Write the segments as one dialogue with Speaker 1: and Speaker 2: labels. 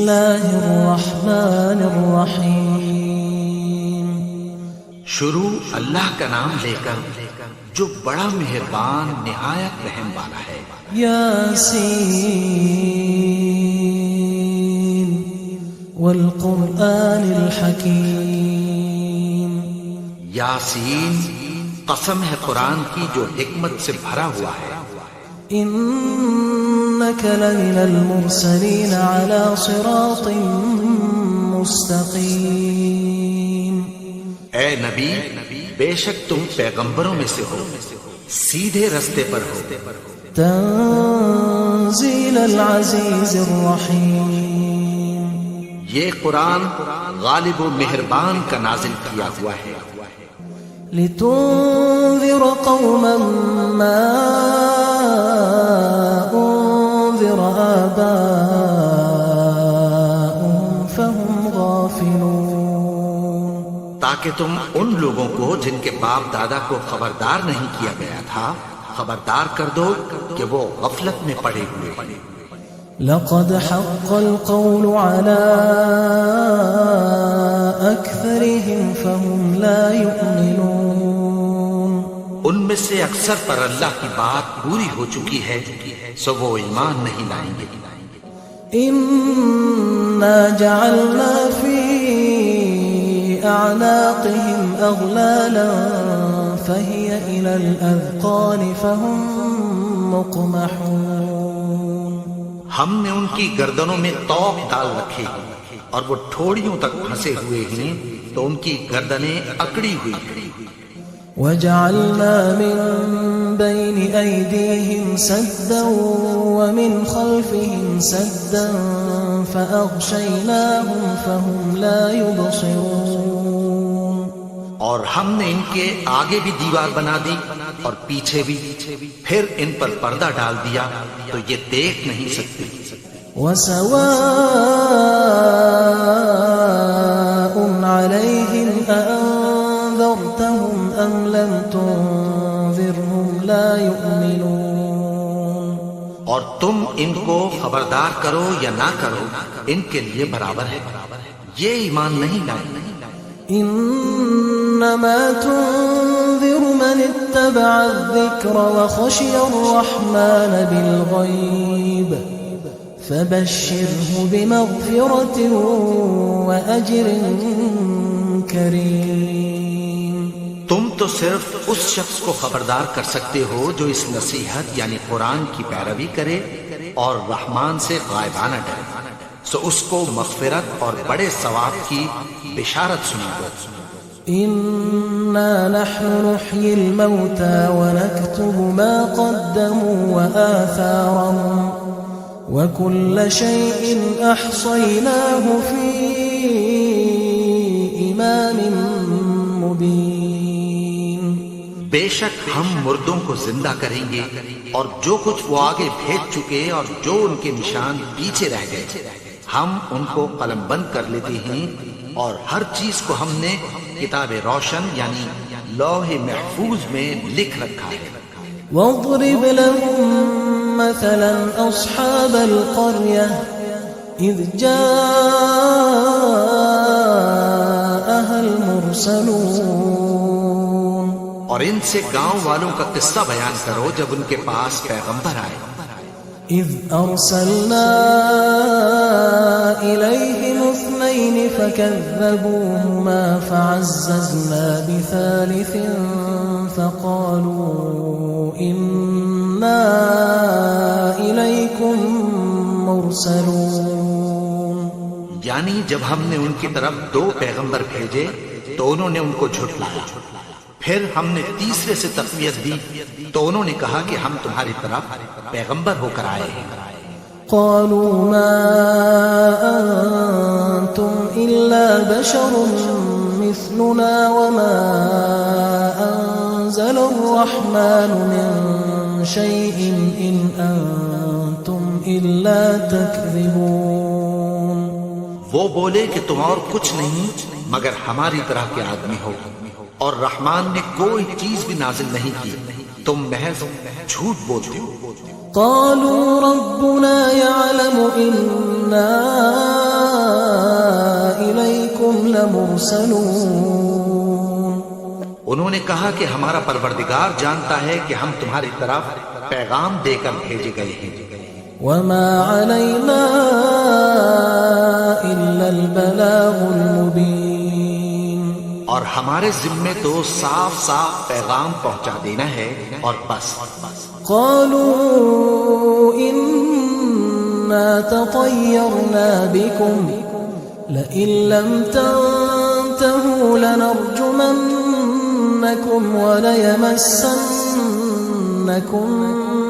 Speaker 1: اللہ الرحمن الرحیم۔
Speaker 2: شروع اللہ کا نام لے کر جو بڑا مہربان نہایت رحم والا ہے۔
Speaker 1: یاسین والقرآن الحکیم۔
Speaker 2: یاسین، قسم ہے قرآن کی جو حکمت سے بھرا ہوا ہے۔
Speaker 1: انک لمن المرسلین علی صراط مستقیم۔
Speaker 2: اے نبی، بے شک تم پیغمبروں میں سے ہو، سیدھے رستے پر ہو۔
Speaker 1: تنزیل العزیز الرحیم۔
Speaker 2: یہ قرآن غالب و مہربان کا نازل کیا ہوا ہے۔
Speaker 1: لتنذر قوما ما انذر آباؤهم فهم غافلون۔
Speaker 2: تاکہ تم ان لوگوں کو جن کے باپ دادا کو خبردار نہیں کیا گیا تھا خبردار کر دو کہ وہ غفلت میں پڑے ہوئے۔
Speaker 1: لقد حق القول على أكثرهم فهم لا يؤمنون۔
Speaker 2: ان میں سے اکثر پر اللہ کی بات پوری ہو چکی ہے سو وہ ایمان نہیں لائیں گے۔
Speaker 1: إنا جعلنا في أعناقهم أغلالا فهي إلى الأذقان فهم مقمحون۔
Speaker 2: ہم نے ان کی گردنوں میں طوق ڈال رکھے ہیں اور وہ ٹھوڑیوں تک پھنسے ہوئے ہیں تو ان کی گردنیں اکڑی ہوئی ہیں۔
Speaker 1: وجعلنا من بين أيديهم سدا ومن خلفهم سدا فأغشيناهم فهم لا يبصرون۔
Speaker 2: اور ہم نے ان کے آگے بھی دیوار بنا دی اور پیچھے بھی، پھر ان پر پردہ ڈال دیا تو یہ دیکھ نہیں سکتے۔
Speaker 1: وسواء عليهم أأنذرتهم أم لم تنذرهم لا يؤمنون۔
Speaker 2: اور تم ان کو خبردار کرو یا نہ کرو ان کے لیے برابر ہے، یہ ایمان نہیں لائیں۔
Speaker 1: انما تنذر من اتبع الذکر وخشی الرحمن بالغیب فبشره بمغفرة وأجر کریم۔
Speaker 2: تم تو صرف اس شخص کو خبردار کر سکتے ہو جو اس نصیحت یعنی قرآن کی پیروی کرے اور رحمان سے غائبانہ ڈرے، سو اس کو مغفرت اور بڑے ثواب کی بشارت سنا دو۔
Speaker 1: انا نحن نحيي الموتى ونكتب ما قدموا وآثارهم وكل شيء احصيناه في امام مبين۔
Speaker 2: بے شک ہم مردوں کو زندہ کریں گے اور جو کچھ وہ آگے بھیج چکے اور جو ان کے نشان پیچھے رہ گئے ہم ان کو قلم بند کر لیتے ہیں، اور ہر چیز کو ہم نے کتاب روشن یعنی لوح محفوظ میں لکھ رکھا ہے۔
Speaker 1: واضرب لهم مثلا اصحاب القرية اذ جاءها المرسلون۔
Speaker 2: اور ان سے گاؤں والوں کا قصہ بیان کرو جب ان کے پاس پیغمبر آئے۔
Speaker 1: اذ ارسلنا الیہم اثنین فکذبوہما فعززنا بثالث فقالوا انا الیکم مرسلون۔
Speaker 2: یعنی جب ہم نے ان کی طرف 2 پیغمبر بھیجے تو انہوں نے ان کو جھٹلایا، پھر ہم نے تیسرے سے تقویت دی تو انہوں نے کہا کہ ہم تمہاری طرف پیغمبر ہو کر آئے ہیں۔
Speaker 1: قالوا ما انتم الا بشر مثلنا وما انزل الرحمن من شيء ان انتم الا تكذبون۔
Speaker 2: وہ بولے کہ تم اور کچھ نہیں مگر ہماری طرح کے آدمی ہو، اور رحمان نے کوئی چیز بھی نازل نہیں کی، تم محض جھوٹ بولتے ہو۔
Speaker 1: قالوا ربنا يعلم إنا لمرسلون
Speaker 2: انہوں نے کہا کہ ہمارا پروردگار جانتا ہے کہ ہم تمہاری طرف پیغام دے کر بھیجے گئے ہیں،
Speaker 1: وما علينا إلا البلاغ المبين
Speaker 2: اور ہمارے ذمے تو صاف صاف پیغام پہنچا دینا ہے اور بس۔
Speaker 1: قالوا إنا تطيرنا بكم لئن لم تنتهوا لنرجمنكم وليمسنكم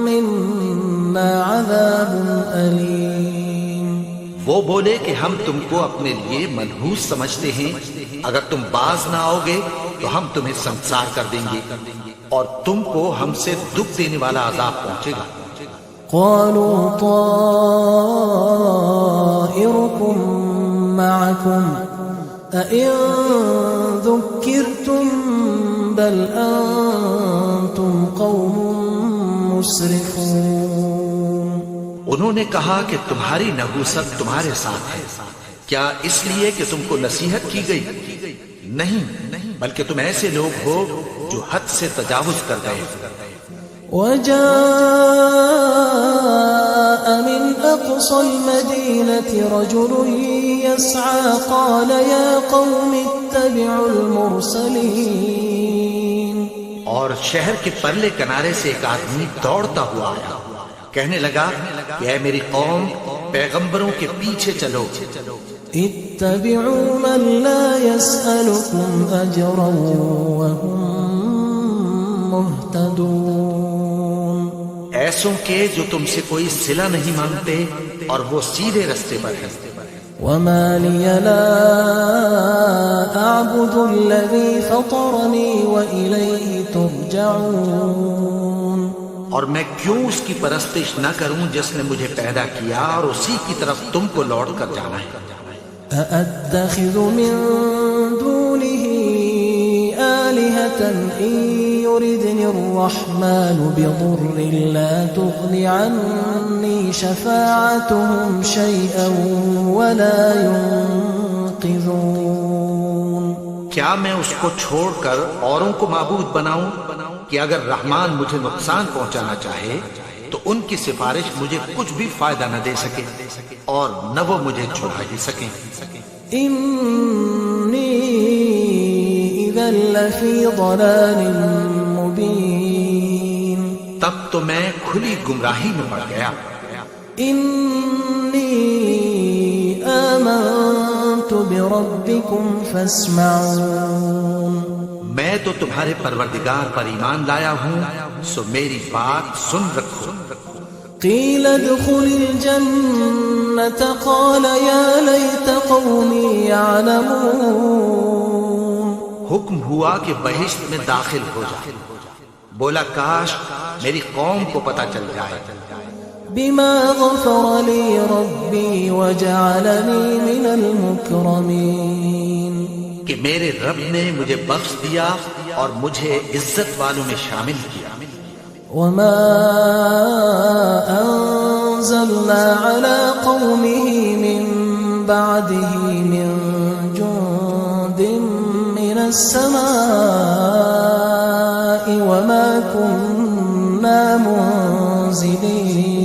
Speaker 1: منا عذاب أليم۔
Speaker 2: وہ بولے کہ ہم تم کو اپنے لیے منحوس سمجھتے ہیں، اگر تم باز نہ آؤ گے تو ہم تمہیں سنسار کر دیں گے اور تم کو ہم سے دکھ دینے والا عذاب پہنچے گا۔
Speaker 1: قالوا طائركم معكم أئن ذكرتم بل أنتم قوم مسرفون۔
Speaker 2: انہوں نے کہا کہ تمہاری نحوست تمہارے ساتھ ہے، کیا اس لیے کہ تم کو نصیحت کی گئی؟ نہیں، بلکہ تم ایسے لوگ ہو جو حد سے تجاوز کر گئے۔
Speaker 1: وجاء من أقصى المدينة رجل يسعى قال يا قوم اتبعوا المرسلين۔
Speaker 2: اور شہر کے پرلے کنارے سے ایک آدمی دوڑتا ہوا آیا، کہنے لگا کہ اے میری قوم، پیغمبروں کے پیچھے چلو۔
Speaker 1: اتبعوا من لا يسألكم أجرا وهم مهتدون۔
Speaker 2: ایسوں کے جو تم سے کوئی صلہ نہیں مانگتے اور وہ سیدھے رستے پر ہیں۔
Speaker 1: وما لي لا أعبد الذي فطرني وإليه ترجعون۔
Speaker 2: اور میں کیوں اس کی پرستش نہ کروں جس نے مجھے پیدا کیا اور اسی کی طرف تم کو لوٹ کر جانا ہے۔
Speaker 1: أأتخذ من دونه آلهة إن يردني الرحمن بضر لا تغن عني شفاعتهم شيئا ولا ينقذون۔
Speaker 2: کیا میں اس کو چھوڑ کر اوروں کو معبود بناؤں کہ اگر رحمان مجھے نقصان پہنچانا چاہے تو ان کی سفارش مجھے کچھ بھی فائدہ نہ دے سکے اور نہ وہ مجھے چھڑا ہی سکیں۔
Speaker 1: إني إذا لفي ضلال مبين۔
Speaker 2: تب تو میں کھلی گمراہی میں پڑ گیا۔
Speaker 1: إني آمنت بربكم فاسمعون۔
Speaker 2: میں تو تمہارے پروردگار پر ایمان لایا ہوں، سو میری بات سن رکھو۔
Speaker 1: قيل ادخل الجنة قال يا ليت قومي يعلمون۔
Speaker 2: حکم ہوا کہ بہشت میں داخل ہو جا، بولا کاش میری قوم کو پتہ چل جائے۔
Speaker 1: بما غفر لي ربي وجعلني من المكرمين۔
Speaker 2: کہ میرے رب نے مجھے بخش دیا اور مجھے عزت والوں میں شامل کیا۔
Speaker 1: وما أنزلنا على قومه من بعده من جند من السماء وما كنا منزلين۔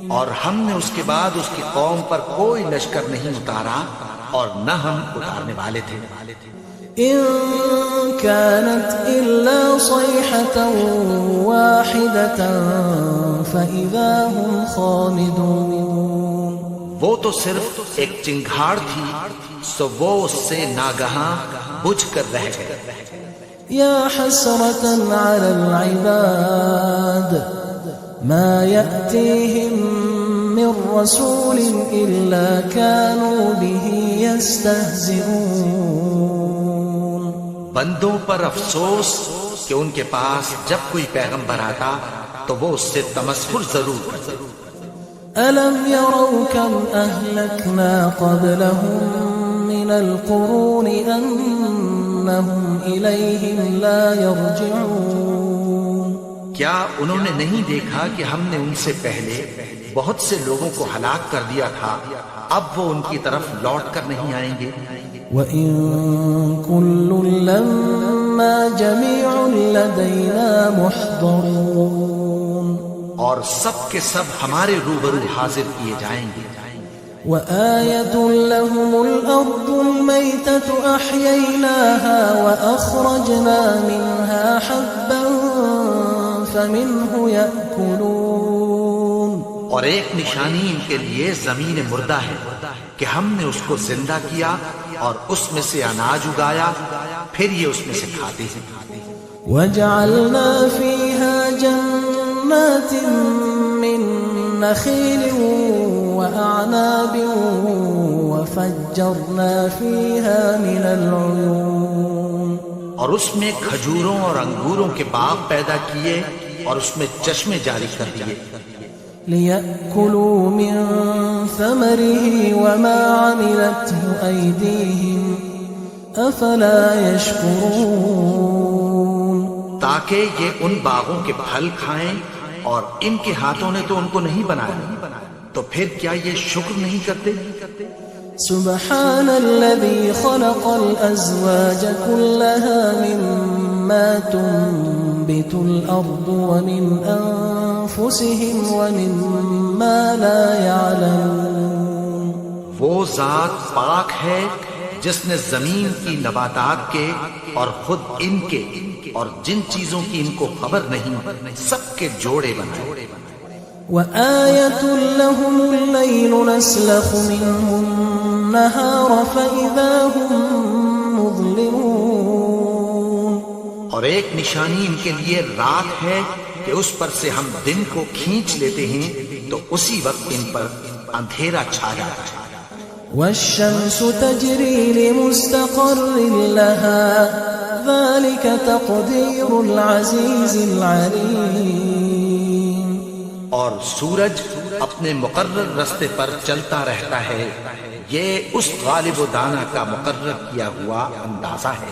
Speaker 2: اور ہم نے اس کے بعد اس کی قوم پر کوئی لشکر نہیں اتارا اور نہ ہم اتارنے والے تھے۔
Speaker 1: إن كانت إلا صيحة واحدة فإذا هم خامدون۔
Speaker 2: وہ تو صرف ایک چنگھاڑ تھی، سو وہ اس سے ناگہاں بجھ کر رہ گئے۔
Speaker 1: يا حسرة على العباد ما يأتيهم من رسول إلا كانوا به يستهزئون۔
Speaker 2: بندوں پر افسوس کہ ان کے پاس جب کوئی پیغمبر آتا تو وہ اس سے تمسخر ضرور کرتے۔
Speaker 1: ألم يروا كم أهلكنا قبلهم من القرون أنهم إليهم لا يرجعون۔
Speaker 2: کیا انہوں نے نہیں دیکھا کہ ہم نے ان سے پہلے بہت سے لوگوں کو ہلاک کر دیا تھا، اب وہ ان کی طرف لوٹ کر نہیں آئیں گے۔
Speaker 1: وَإِن كُلٌّ لَّمَّا جَمِيعٌ لَّدَيْنَا مُحْضَرُونَ
Speaker 2: اور سب کے سب ہمارے روبرو حاضر کیے جائیں گے.
Speaker 1: وآية لهم الأرض الميتة أحييناها وأخرجنا منها حبا فمنه يأكلون.
Speaker 2: اور ایک نشانی ان کے لیے زمین مردہ ہے کہ ہم نے اس کو زندہ کیا اور اس میں سے اناج اگایا، پھر یہ اس میں سے کھاتے ہیں.
Speaker 1: وجعلنا فيها جنات من نخيل وأعناب وفجرنا فيها من العيون.
Speaker 2: اور اس میں کھجوروں اور انگوروں کے باغ پیدا کیے اور اس میں چشمے جاری کر دیے.
Speaker 1: لِيَأْكُلُوا مِن ثَمَرِهِ وَمَا عَمِلَتْهُ أَيْدِيهِمْ أَفَلَا يَشْكُرُونَ.
Speaker 2: تاکہ یہ ان باغوں کے پھل کھائیں اور ان کے ہاتھوں نے تو ان کو نہیں بنایا، تو پھر کیا یہ شکر نہیں کرتے؟
Speaker 1: سبحان الذي خلق الأزواج كلها مما تنبت الأرض ومن أنفسهم ومما لا يعلمون.
Speaker 2: وہ ذات پاک ہے جس نے زمین کی نباتات کے اور خود ان کے اور جن چیزوں کی ان کو خبر نہیں سب کے جوڑے بنائے.
Speaker 1: وآية لهم الليل نسلخ منه النهار فإذا هم مظلمون.
Speaker 2: اور ایک نشانی ان کے لیے رات ہے کہ اس پر سے ہم دن کو کھینچ لیتے ہیں تو اسی وقت ان پر اندھیرا چھا جاتا ہے.
Speaker 1: والشمس تجري لمستقر لها ذلك تقدير العزيز العليم.
Speaker 2: اور سورج اپنے مقرر رستے پر چلتا رہتا ہے، یہ اس غالب و دانا کا مقرر کیا ہوا اندازہ ہے.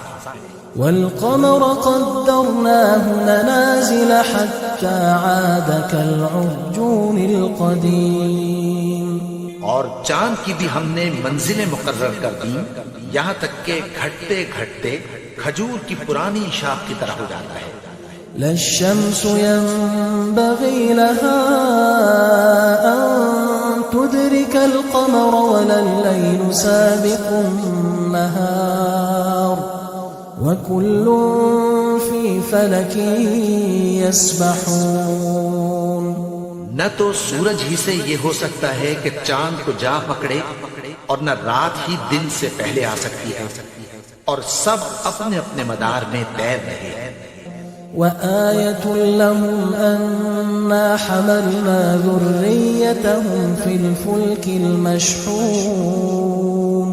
Speaker 1: والقمر قدرناه منازل حتى عاد كالعرجون القديم.
Speaker 2: اور چاند کی بھی ہم نے منزلیں مقرر کر دیں یہاں تک کہ گھٹتے گھٹتے کھجور کی پرانی شاخ کی طرح ہو جاتا ہے.
Speaker 1: لا الشمس ينبغي لها أن تدرك القمر ولا الليل سابق النهار وكل في فلك يسبحون.
Speaker 2: نہ تو سورج ہی سے یہ ہو سکتا ہے کہ چاند کو جا پکڑے اور نہ رات ہی دن سے پہلے آ سکتی ہے، اور سب اپنے اپنے مدار میں تیر رہے ہیں.
Speaker 1: وآية لهم أنا حملنا ذريتهم في الفلك المشحون.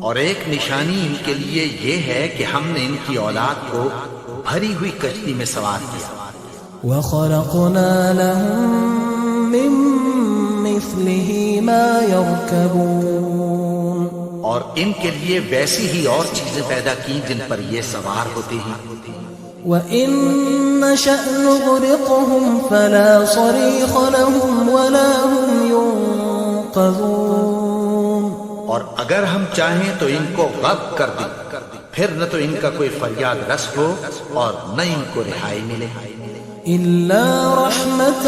Speaker 2: اور ایک نشانی ان کے لیے یہ ہے کہ ہم نے ان کی اولاد کو بھری ہوئی کشتی میں سوار کیا.
Speaker 1: وخلقنا لهم من مثله ما يركبون.
Speaker 2: اور ان کے لیے ویسی ہی اور چیزیں پیدا کی جن پر یہ سوار ہوتے ہیں.
Speaker 1: وَإِن نَّشَأْ نُغْرِقْهُمْ فَلَا صَرِيخَ لَهُمْ وَلَا هُمْ يُنقَذُونَ.
Speaker 2: اور اگر ہم چاہیں تو ان کو غرق کر دیں، پھر نہ تو ان کا کوئی فریاد رس ہو اور نہ ان کو رہائی ملے.
Speaker 1: إِلَّا رَحْمَةً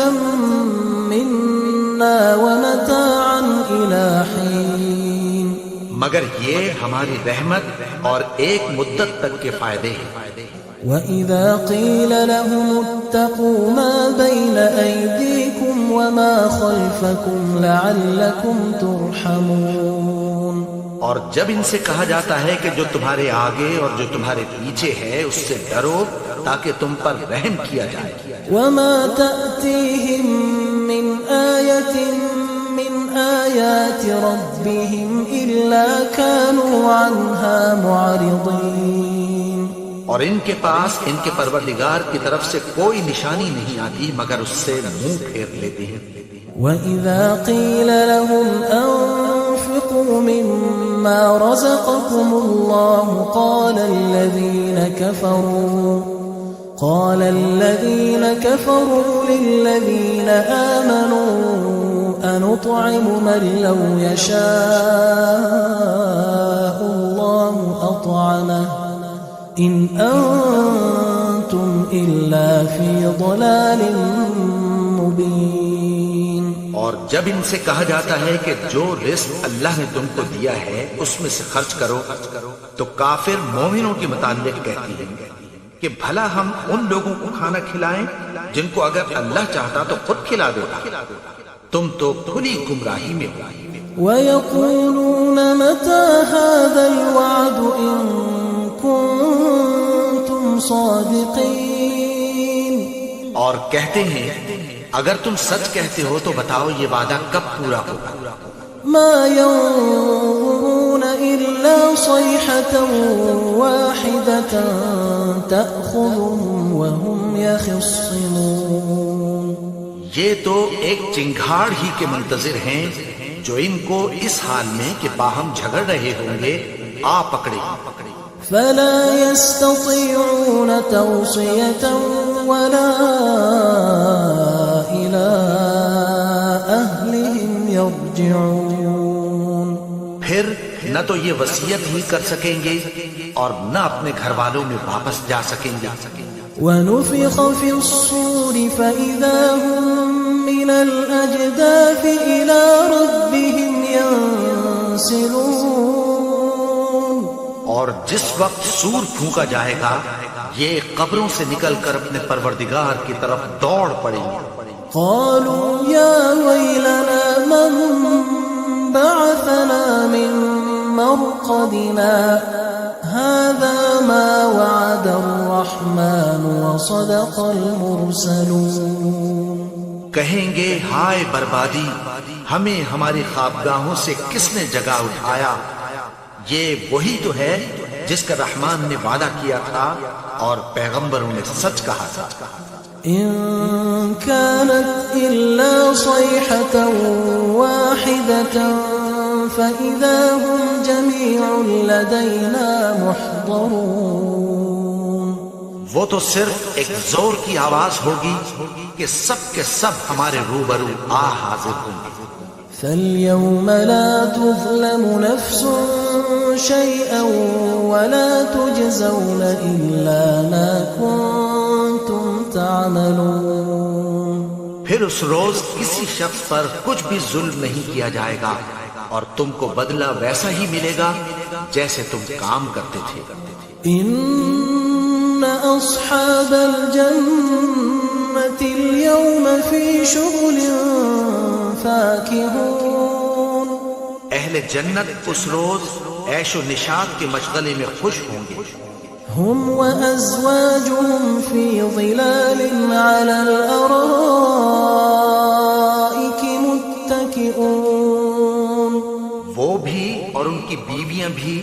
Speaker 1: مِنَّا وَمَتَاعًا إِلَى حِينٍ.
Speaker 2: مگر یہ ہماری رحمت اور ایک مدت تک کے فائدے ہیں.
Speaker 1: وَإِذَا قِيلَ لَهُمُ اتَّقُوا مَا بَيْنَ أَيْدِيكُمْ وَمَا خَلْفَكُمْ لَعَلَّكُمْ تُرْحَمُونَ.
Speaker 2: اور جب ان سے کہا جاتا ہے کہ جو تمہارے آگے اور جو تمہارے پیچھے ہے اس سے ڈرو تاکہ تم پر رحم کیا جائے.
Speaker 1: وَمَا تَأْتِيهِم مِّنْ آيَةٍ مِّنْ آيَاتِ رَبِّهِمْ إِلَّا كَانُوا عَنْهَا مُعْرِضِينَ.
Speaker 2: اور ان کے پاس ان کے پروردگار کی طرف سے کوئی نشانی نہیں آتی مگر اس سے منہ پھیر لیتے ہیں.
Speaker 1: وَإِذَا قِيلَ لَهُمْ أَنفِقُوا مِمَّا رَزَقَكُمُ اللَّهُ قَالَ الَّذِينَ كَفَرُوا لِلَّذِينَ آمَنُوا أَنُطْعِمُ مَن لَّوْ يَشَاءُ اللَّهُ إن أنتم إلا في ضلال مبين.
Speaker 2: اور جب ان سے کہا جاتا ہے کہ جو رزق اللہ نے تم کو دیا ہے اس میں سے خرچ کرو، تو کافر مومنوں کے متعلق کہتی ہیں کہ بھلا ہم ان لوگوں کو کھانا کھلائیں جن کو اگر اللہ چاہتا تو خود کھلا دیتا، تم تو کھلی گمراہی میں ہو.
Speaker 1: ويقولون متى هذا الوعد إن كنتم صادقين.
Speaker 2: اور کہتے ہیں اگر تم سچ کہتے ہو تو بتاؤ یہ وعدہ کب پورا ہوگا.
Speaker 1: ما ينظرون إلا صيحة واحدة تأخذهم وهم يخصمون.
Speaker 2: یہ تو ایک چنگھاڑ ہی کے منتظر ہیں جو ان کو اس حال میں کہ باہم جھگڑ رہے ہوں گے آ پکڑے.
Speaker 1: فلا يستطيعون توصية ولا إلى أهلهم يرجعون.
Speaker 2: پھر نہ تو یہ وصیت ہی کر سکیں گے اور نہ اپنے گھر والوں میں واپس جا سکیں گے.
Speaker 1: ونفخ في الصور فإذا هم من الأجداث إلى ربهم ينسلون.
Speaker 2: اور جس وقت سور پھونکا جائے گا یہ قبروں سے نکل کر اپنے پروردگار کی طرف دوڑ پڑیں گے.
Speaker 1: قالوا يا ويلنا من بعثنا من مرقدنا هذا ما وعد الرحمن وصدق المرسلون.
Speaker 2: کہیں گے ہائے بربادی، ہمیں ہماری خوابگاہوں سے کس نے جگا اٹھایا. یہ وہی تو ہے جس کا رحمان نے وعدہ کیا تھا اور پیغمبروں نے سچ کہا تھا.
Speaker 1: إن كانت إلا صيحة واحدة فإذا هم جميع لدينا محضرون.
Speaker 2: وہ تو صرف ایک زور کی آواز ہوگی کہ سب کے سب ہمارے روبرو آ حاضر ہوں گے.
Speaker 1: فاليوم لا تظلم نفس شيئا ولا تجزون إلا ما كنتم تعملون.
Speaker 2: پھر اس روز کسی شخص پر کچھ بھی ظلم نہیں کیا جائے گا اور تم کو بدلہ ویسا ہی ملے گا جیسے تم کام کرتے تھے.
Speaker 1: إن أصحاب الجنة اليوم في شغل فاكهون.
Speaker 2: اہل جنت اس روز عیش و نشاط کے مشغلے میں خوش ہوں گے.
Speaker 1: هم وأزواجهم في ظلال على الأرائك متكئون.
Speaker 2: وہ بھی اور ان کی بیویاں بھی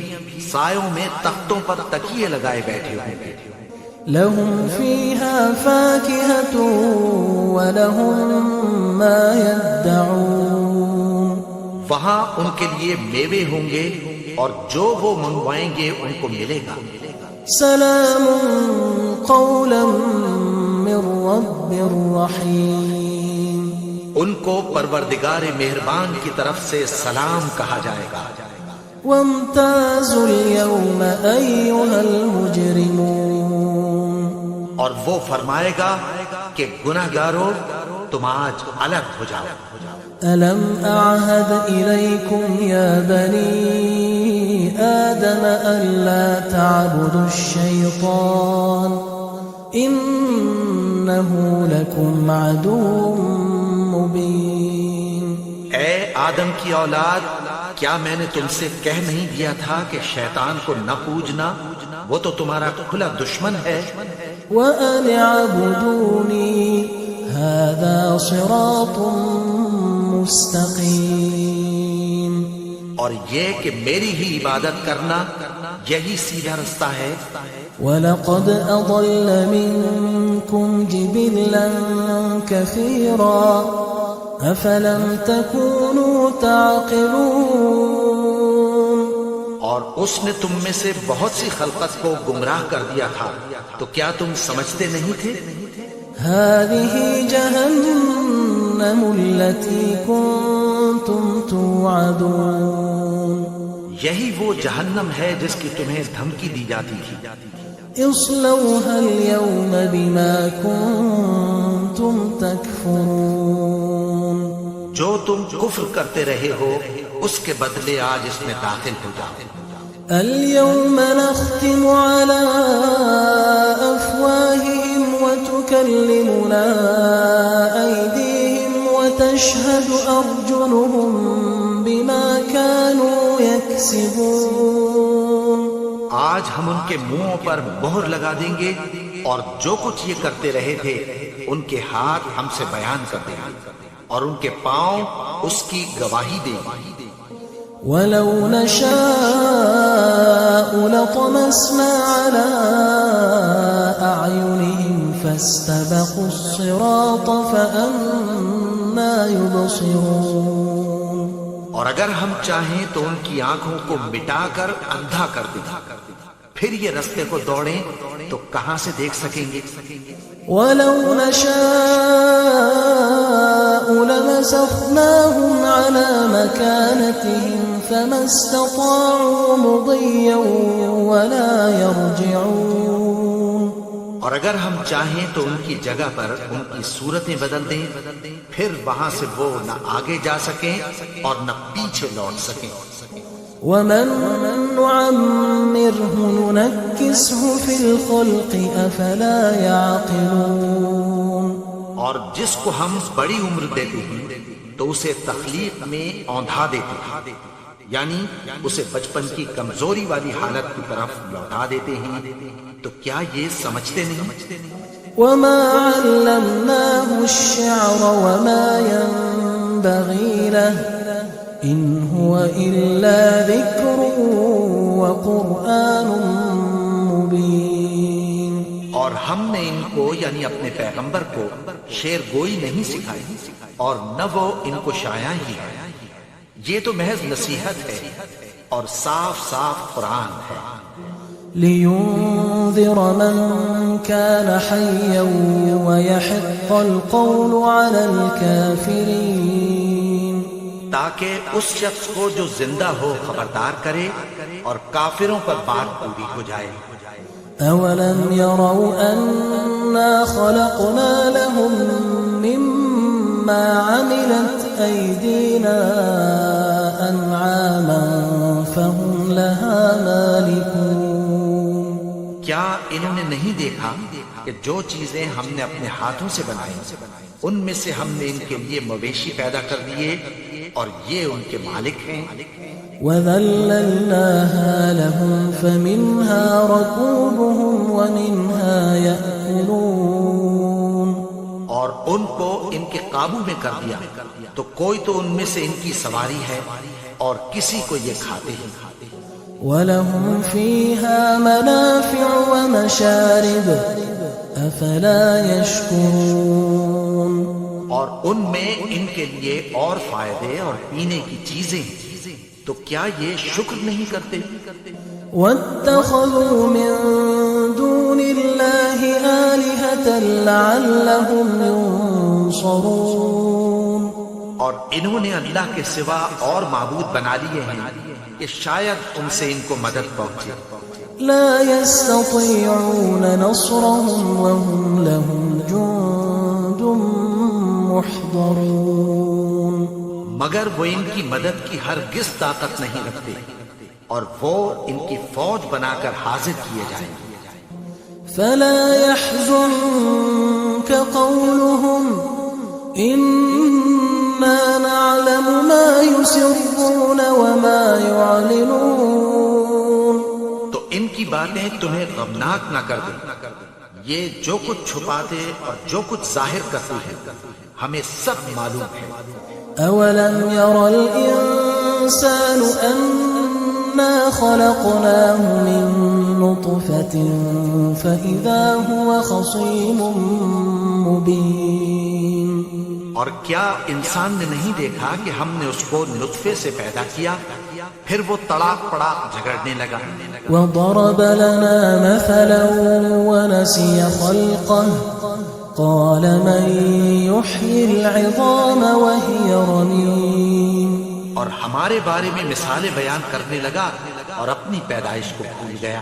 Speaker 2: سایوں میں تختوں پر تکیے لگائے بیٹھے ہوں گے.
Speaker 1: لهم فيها فاكهة ولهم ما يدعون.
Speaker 2: وہاں ان کے لیے میوے ہوں گے اور جو وہ منگوائیں گے ان کو ملے گا.
Speaker 1: سلام قولا من رب رحیم.
Speaker 2: ان کو پروردگار مہربان کی طرف سے سلام کہا جائے گا.
Speaker 1: وامتازوا اليوم أيها المجرمون.
Speaker 2: اور وہ فرمائے گا کہ گناہگارو تم آج الگ ہو جاؤ.
Speaker 1: ألم أعهد إليكم يا بني آدم ألا تعبدوا الشيطان إنه لكم عدو مبين.
Speaker 2: اے آدم کی اولاد، کیا میں نے تم سے کہہ نہیں دیا تھا کہ شیطان کو نہ پوجنا، وہ تو تمہارا کھلا دشمن ہے.
Speaker 1: وأن اعبدوني هذا صراط مستقیم.
Speaker 2: اور یہ کہ میری ہی عبادت کرنا یہی سیدھا رستہ ہے.
Speaker 1: وَلَقَدْ أَضَلَّ مِنكُمْ جِبِلًّا كَثِيرًا أَفَلَمْ تَكُونُوا تَعْقِلُونَ.
Speaker 2: اور اس نے تم میں سے بہت سی خلقت کو گمراہ کر دیا تھا، تو کیا تم سمجھتے نہیں تھے؟
Speaker 1: هذه جهنم التي كنتم توعدون.
Speaker 2: یہی وہ جہنم ہے جس کی تمہیں دھمکی دی جاتی تھی.
Speaker 1: اصلوها اليوم بما كنتم تكفرون
Speaker 2: جو تم کفر کرتے رہے ہو اس کے بدلے آج اس میں داخل ہو جاؤ.
Speaker 1: اليوم نختم على أفواههم وتكلمنا أيديهم وتشهد أرجلهم بما كانوا يكسبون.
Speaker 2: آج ہم ان کے منہوں پر مہر لگا دیں گے اور جو کچھ یہ کرتے رہے تھے ان کے ہاتھ ہم سے بیان کر دیں گے اور ان کے پاؤں اس کی گواہی دیں گے.
Speaker 1: ولو نشاء لطمسنا على أعينهم فاستبقوا الصراط فأنى يبصرون.
Speaker 2: اور اگر ہم چاہیں تو ان کی آنکھوں کو مٹا کر اندھا کر دیں پھر یہ رستے کو دوڑیں تو کہاں سے دیکھ سکیں گے.
Speaker 1: ولو نشاء لمسخناهم على مكانتهم فما استطاعوا مضيا ولا يرجعون.
Speaker 2: اور اگر ہم چاہیں تو ان کی جگہ پر ان کی صورتیں بدل دیں پھر وہاں سے وہ نہ آگے جا سکیں اور نہ پیچھے لوٹ سکیں.
Speaker 1: ومن نعمره ننكسه في الخلق أفلا يعقلون.
Speaker 2: اور جس کو ہم بڑی عمر دیتے ہیں تو اسے تخلیق میں اوندھا دیتے ہیں یعنی اسے بچپن کی کمزوری والی حالت کی طرف لوٹا دیتے ہیں. تو کیا یہ سمجھتے نہیں؟
Speaker 1: وما علمناه الشعر وما ينبغي له إن هو إلا ذكر وقرآن مبين.
Speaker 2: اور ہم نے ان کو یعنی اپنے پیغمبر کو شعر گوئی نہیں سکھائی اور نہ وہ ان کو شاعر ہی ہے. یہ تو محض نصیحت ہے اور صاف صاف قرآن ہے.
Speaker 1: لينذر من كان حيا ويحق القول على الكافرين.
Speaker 2: تاکہ اس شخص کو جو زندہ ہو خبردار کرے اور کافروں پر بات پوری ہو جائے.
Speaker 1: أولم يروا أنا خلقنا لهم مما عملت أيدينا أنعاما فهم لها مالكون.
Speaker 2: کیا انہوں نے نہیں دیکھا کہ جو چیزیں ہم نے اپنے ہاتھوں سے بنائی ان میں سے ہم نے ان کے لیے مویشی پیدا کر دیے اور یہ ان کے مالک ہیں.
Speaker 1: وَذَلَّلْنَاهَا لَهُمْ فَمِنْهَا رَكُوبُهُمْ وَمِنْهَا يَأْكُلُونَ.
Speaker 2: اور ان کو ان کے قابو میں کر دیا تو کوئی تو ان میں سے ان کی سواری ہے اور کسی کو یہ کھاتے ہیں.
Speaker 1: وَلَهُمْ فِيهَا مَنَافِعُ وَمَشَارِبُ أَفَلَا يَشْكُرُونَ.
Speaker 2: اور ان میں ان کے لیے اور فائدے اور پینے کی چیزیں ہیں تو کیا یہ شکر نہیں کرتے؟
Speaker 1: وَاتَّخَذُوا مِن دُونِ اللَّهِ آلِهَةً لَعَلَّهُمْ يُنصَرُونَ.
Speaker 2: اور انہوں نے اللہ کے سوا اور معبود بنا لیے ہیں کہ شاید ان سے ان کو مدد پہنچے.
Speaker 1: لا يستطيعون نصرهم وهم لهم جند محضرون.
Speaker 2: مگر وہ ان کی مدد کی ہرگز طاقت نہیں رکھتے اور وہ ان کی فوج بنا کر حاضر کیے جائیں گے.
Speaker 1: فلا يحزنك قولهم إنا نعلم ما يسرون وما يعلنون.
Speaker 2: تو ان کی باتیں تمہیں غمناک نہ کر دیں. یہ جو کچھ چھپاتے اور جو کچھ ظاہر کرتے ہیں ہمیں سب معلوم ہے.
Speaker 1: أولم ير الإنسان أنا خلقناه من نطفة فإذا هو خصيم مبين.
Speaker 2: اور کیا انسان نے نہیں دیکھا کہ ہم نے اس کو نطفے سے پیدا کیا پھر وہ تڑاک پڑاک جھگڑنے لگا.
Speaker 1: وضرب لنا مثلا ونسي خلقه قال من يحيي العظام وهي رميم.
Speaker 2: اور ہمارے بارے میں مثالیں بیان کرنے لگا اور اپنی پیدائش کو بھول گیا.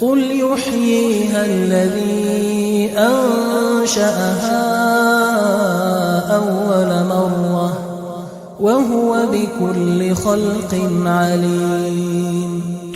Speaker 1: قل يحييها الذي أنشأها أول مرة وهو بكل خلق عليم।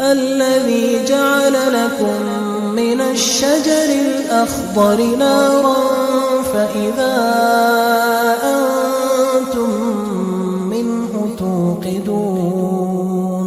Speaker 1: الذي جعل لكم من الشجر الأخضر نارا فإذا أنتم منه توقدون।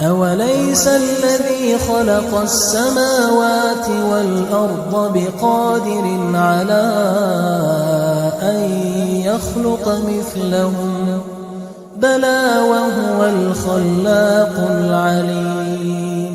Speaker 1: أوليس الذي خلق السماوات والأرض بقادر على أن يخلق مثلهم بلى وهو الخلاق العليم।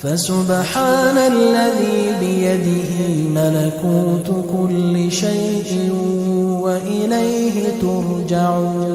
Speaker 1: فسبحان الذي بيده ملكوت كل شيء وإليه ترجعون।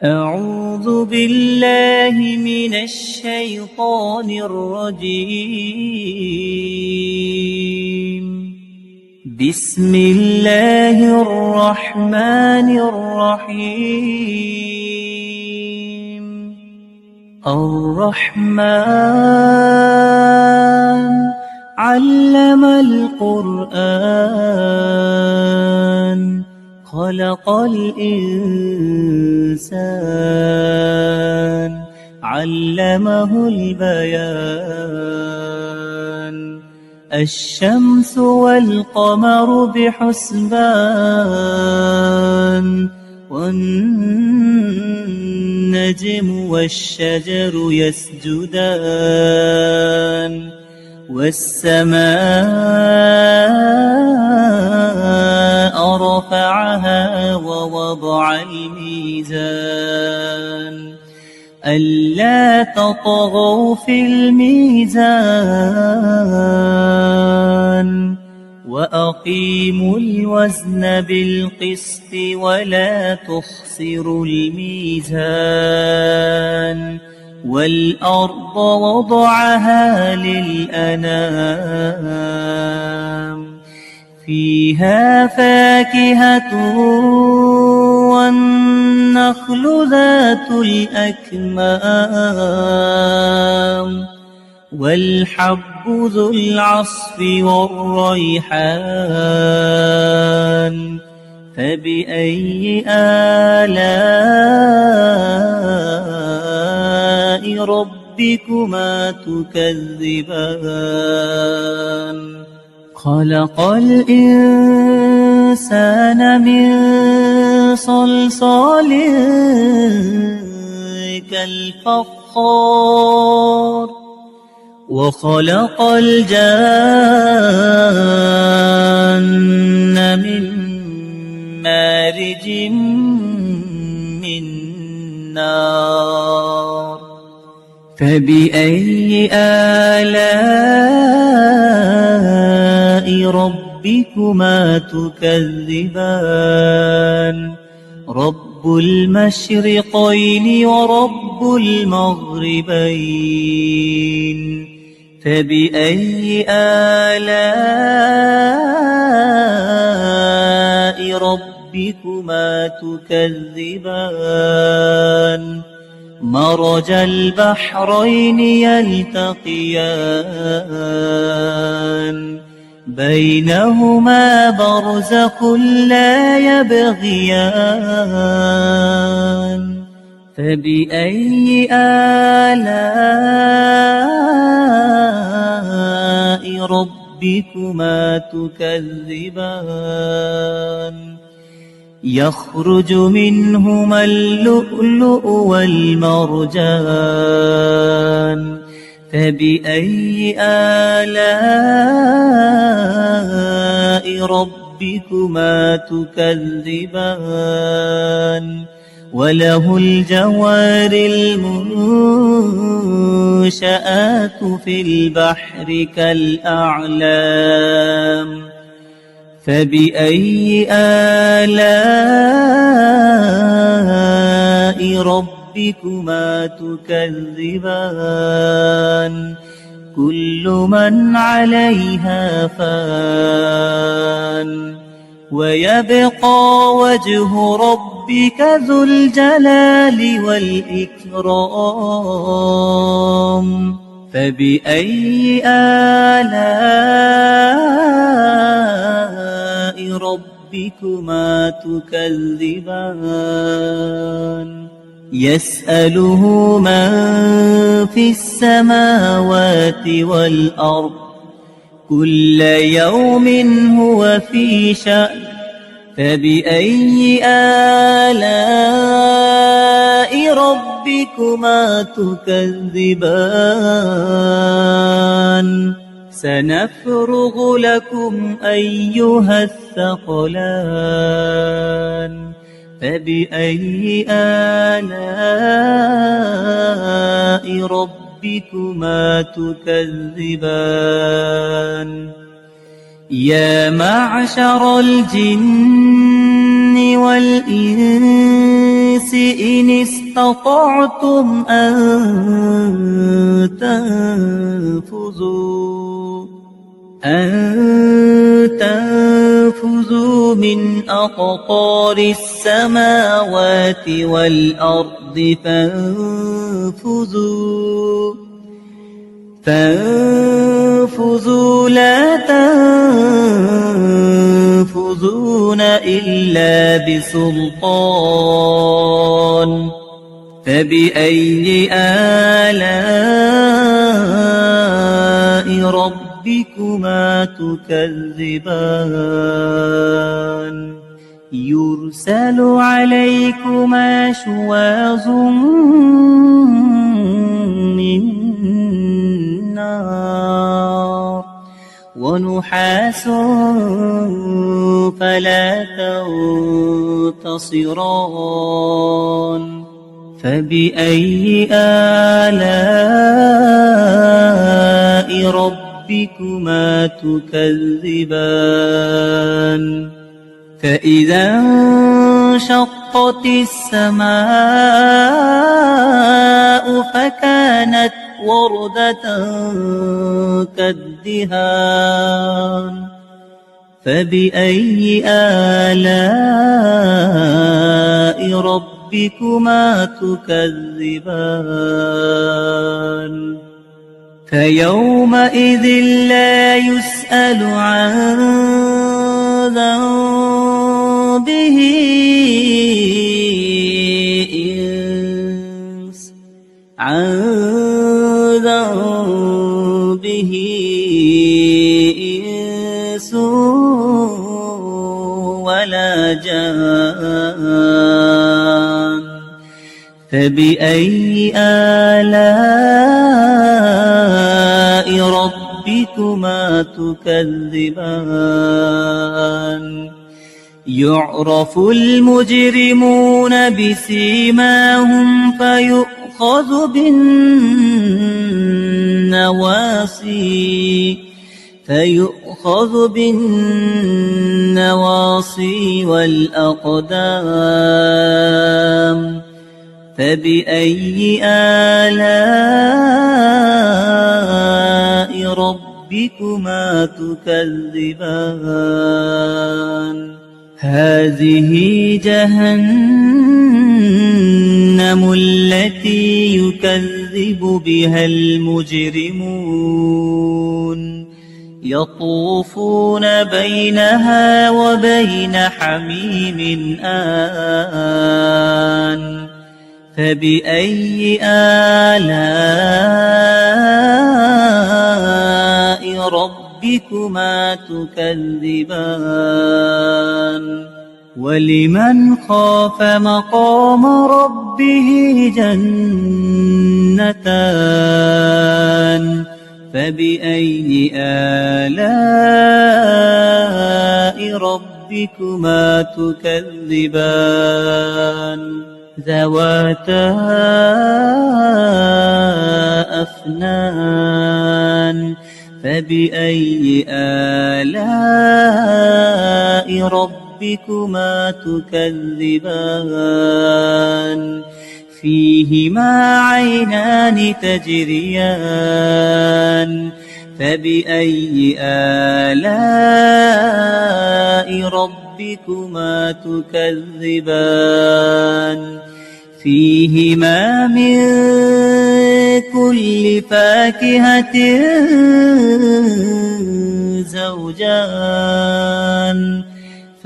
Speaker 3: أعوذ بالله من الشيطان الرجيم بسم الله الرحمن الرحيم الرحمن علم القرآن خلق الإنسان علمه البيان الشمس والقمر بحسبان والنجم والشجر يسجدان والسماء رفعها ووضع الميزان ألا تطغوا في الميزان وأقيموا الوزن بالقسط ولا تخسروا الميزان والأرض وضعها للأنام فيها فاكهة والنخل ذات الأكمام والحب ذو العصف والريحان فبأي آلاء ربكما تكذبان خلق الإنسان من صلصال كالفخار وخلق الجان من مارج من نار فبأي آلاء ربكما تكذبان رب المشرقين ورب المغربين فبأي آلاء ربكما تكذبان مرج البحرين يلتقيان بينهما برزخ لا يبغيان فبأي آلاء ربكما تكذبان يخرج منهما اللؤلؤ والمرجان فبأي آلاء ربكما تكذبان وله الجوار المنشآت في البحر كالأعلام فبأي آلاء ربكما تكذبان كل من عليها فان ويبقى وجه ربك ذو الجلال والإكرام فبأي آلاء ربكما تكذبان يسأله من في السماوات والأرض كل يوم هو في شأن فبأي آلاء ربكما تكذبان سنفرغ لكم أيها الثقلان فبأي آلاء ربكما تكذبان يا معشر الجن والإنس إن استطعتم أن تنفذوا من أقطار السماوات والأرض فانفذوا لا تنفذون إلا بسلطان فبأي آلاء ربكما تكذبان يرسل عليكما شواظ من نار ونحاس فلا تنتصران فبأي آلاء ربكما تكذبان فإذا انشقت السماء فكانت وردة كالدهان فبأي آلاء ربكما تكذبان فيومئذ لا يسأل عن ذنبه إنس ولا جان فبأي آلاء ربكما تكذبان يعرف المجرمون بسيماهم فيؤخذ بالنواصي والأقدام فبأي آلاء ربكما تكذبان هذه جهنم التي يكذب بها المجرمون يطوفون بينها وبين حميم آن فبأي آلاء ربكما تكذبان ولمن خاف مقام ربه جنتان فبأي آلاء ربكما تكذبان ذواتا أفنان فبأي آلاء ربكما تكذبان فيهما عينان تجريان فبأي آلاء ربكما تكذبان فيهما من كل فاكهة زوجان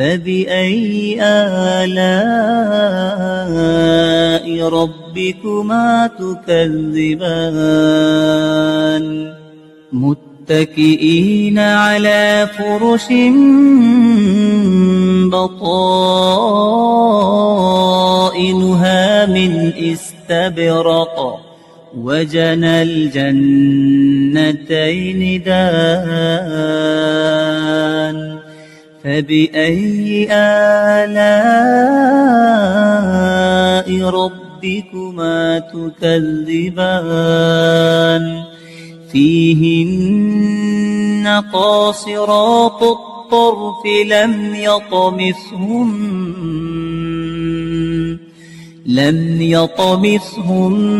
Speaker 3: فبأي آلاء ربكما تكذبان متكئين على فرش بطائنها من استبرق وجنى الجنتين دان فبأي آلاء ربكما تكذبان فيهن قاصرات الطرف لم يطمثهن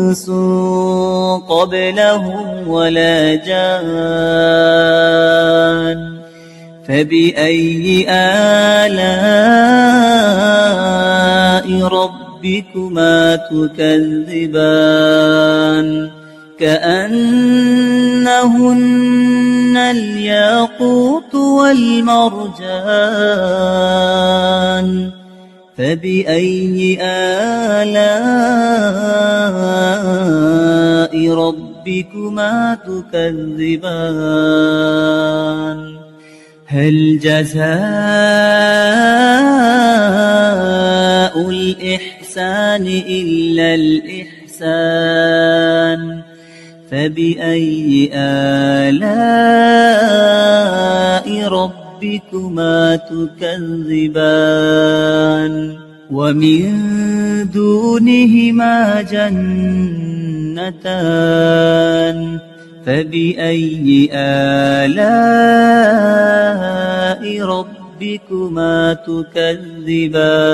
Speaker 3: إنس قبلهم ولا جان فبأي آلاء ربكما تكذبان كأنهن الياقوت والمرجان فبأي آلاء ربكما تكذبان هل جزاء الإحسان إلا الإحسان فبأي آلاء ربكما تكذبان ومن دونهما جنتان فبأي آلاء ربكما تكذبان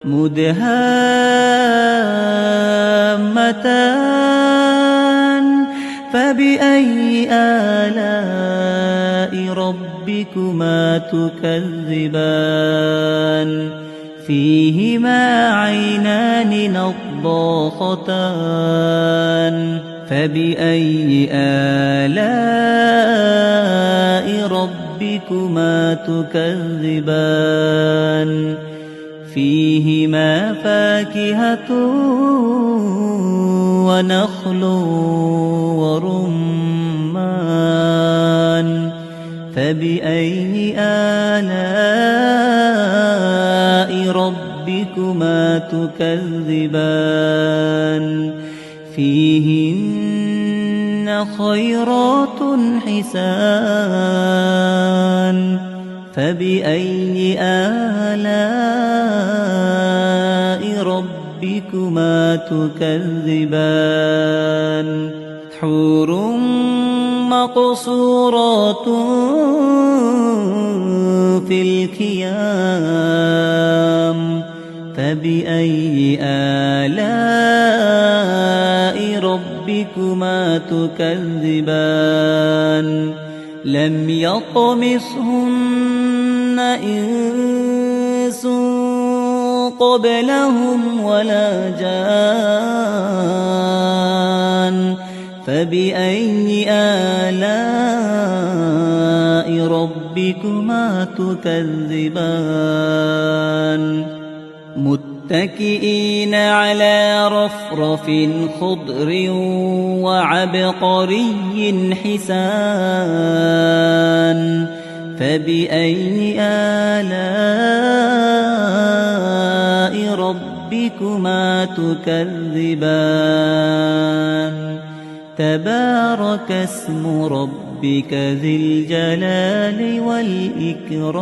Speaker 3: مدهامتان فبأي آلاء ربكما تكذبان فيهما عينان نضاختان فبأي آلاء ربكما تكذبان فيهما فاكهة ونخل ورمان فبأي آلاء ربكما تكذبان فيهن خيرات حسان فبأي آلاء ربكما تكذبان حور مقصورات في الخيام فبأي آلاء ربكما تكذبان لم يطمثهن إنس قبلهم ولا جان فبأي آلاء ربكما تكذبان متكئين على رفرف خضر وعبقري حسان فبأي آلاء ربكما تكذبان تبارك اسم ربك ذي الجلال والإكرام